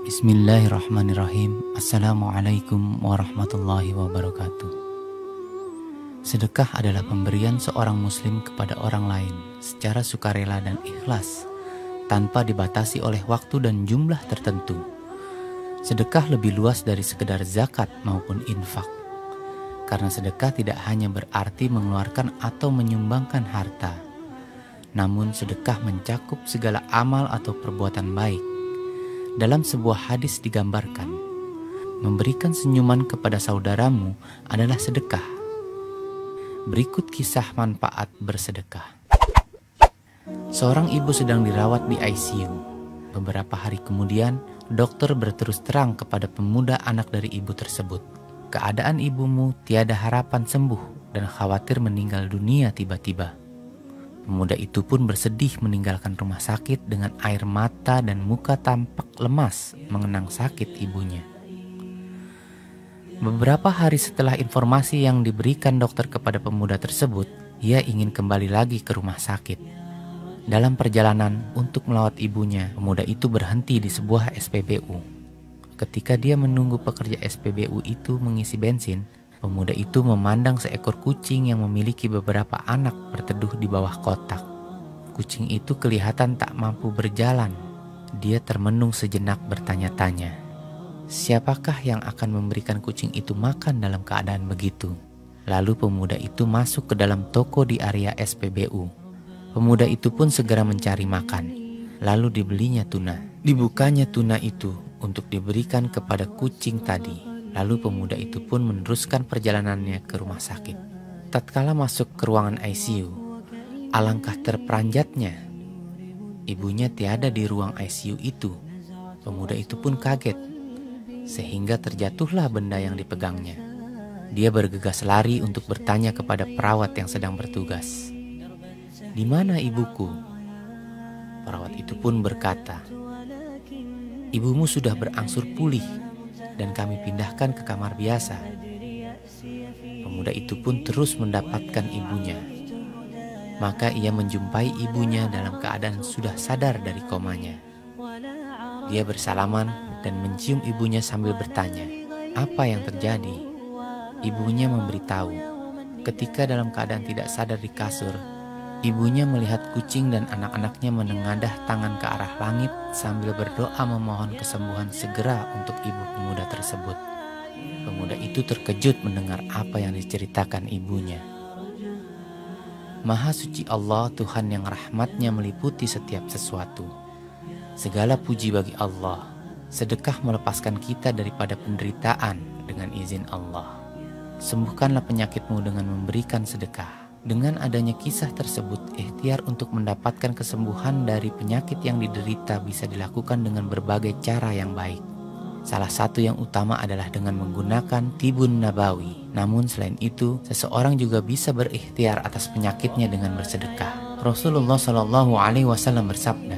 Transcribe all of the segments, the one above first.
Bismillahirrahmanirrahim. Assalamualaikum warahmatullahi wabarakatuh. Sedekah adalah pemberian seorang muslim kepada orang lain secara sukarela dan ikhlas, tanpa dibatasi oleh waktu dan jumlah tertentu. Sedekah lebih luas dari sekedar zakat maupun infak. Karena sedekah tidak hanya berarti mengeluarkan atau menyumbangkan harta, namun sedekah mencakup segala amal atau perbuatan baik. Dalam sebuah hadis digambarkan, memberikan senyuman kepada saudaramu adalah sedekah. Berikut kisah manfaat bersedekah. Seorang ibu sedang dirawat di ICU. Beberapa hari kemudian, dokter berterus terang kepada pemuda anak dari ibu tersebut. Keadaan ibumu tiada harapan sembuh dan khawatir meninggal dunia tiba-tiba. Pemuda itu pun bersedih meninggalkan rumah sakit dengan air mata dan muka tampak lemas mengenang sakit ibunya. Beberapa hari setelah informasi yang diberikan dokter kepada pemuda tersebut, ia ingin kembali lagi ke rumah sakit. Dalam perjalanan untuk melawat ibunya, pemuda itu berhenti di sebuah SPBU. Ketika dia menunggu pekerja SPBU itu mengisi bensin, pemuda itu memandang seekor kucing yang memiliki beberapa anak berteduh di bawah kotak. Kucing itu kelihatan tak mampu berjalan. Dia termenung sejenak bertanya-tanya, siapakah yang akan memberikan kucing itu makan dalam keadaan begitu? Lalu pemuda itu masuk ke dalam toko di area SPBU. Pemuda itu pun segera mencari makan. Lalu dibelinya tuna. Dibukanya tuna itu untuk diberikan kepada kucing tadi. Lalu pemuda itu pun meneruskan perjalanannya ke rumah sakit. Tatkala masuk ke ruangan ICU, alangkah terperanjatnya. Ibunya tiada di ruang ICU itu. Pemuda itu pun kaget, sehingga terjatuhlah benda yang dipegangnya. Dia bergegas lari untuk bertanya kepada perawat yang sedang bertugas. "Di mana ibuku?" Perawat itu pun berkata, "Ibumu sudah berangsur pulih dan kami pindahkan ke kamar biasa." Pemuda itu pun terus mendapatkan ibunya. Maka ia menjumpai ibunya dalam keadaan sudah sadar dari komanya. Dia bersalaman dan mencium ibunya sambil bertanya, "Apa yang terjadi?" Ibunya memberitahu, ketika dalam keadaan tidak sadar di kasur, ibunya melihat kucing dan anak-anaknya menengadah tangan ke arah langit sambil berdoa memohon kesembuhan segera untuk ibu pemuda tersebut. Pemuda itu terkejut mendengar apa yang diceritakan ibunya. Maha suci Allah, Tuhan yang rahmatnya meliputi setiap sesuatu. Segala puji bagi Allah. Sedekah melepaskan kita daripada penderitaan dengan izin Allah. Sembuhkanlah penyakitmu dengan memberikan sedekah. Dengan adanya kisah tersebut, ikhtiar untuk mendapatkan kesembuhan dari penyakit yang diderita bisa dilakukan dengan berbagai cara yang baik. Salah satu yang utama adalah dengan menggunakan tibun nabawi. Namun selain itu, seseorang juga bisa berikhtiar atas penyakitnya dengan bersedekah. Rasulullah Shallallahu Alaihi Wasallam bersabda,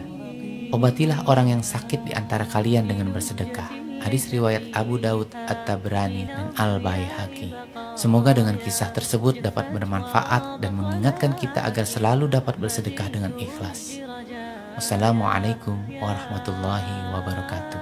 "Obatilah orang yang sakit di antara kalian dengan bersedekah." Hadis riwayat Abu Daud, At-Tabrani, dan Al-Baihaqi. Semoga dengan kisah tersebut dapat bermanfaat dan mengingatkan kita agar selalu dapat bersedekah dengan ikhlas. Wassalamualaikum warahmatullahi wabarakatuh.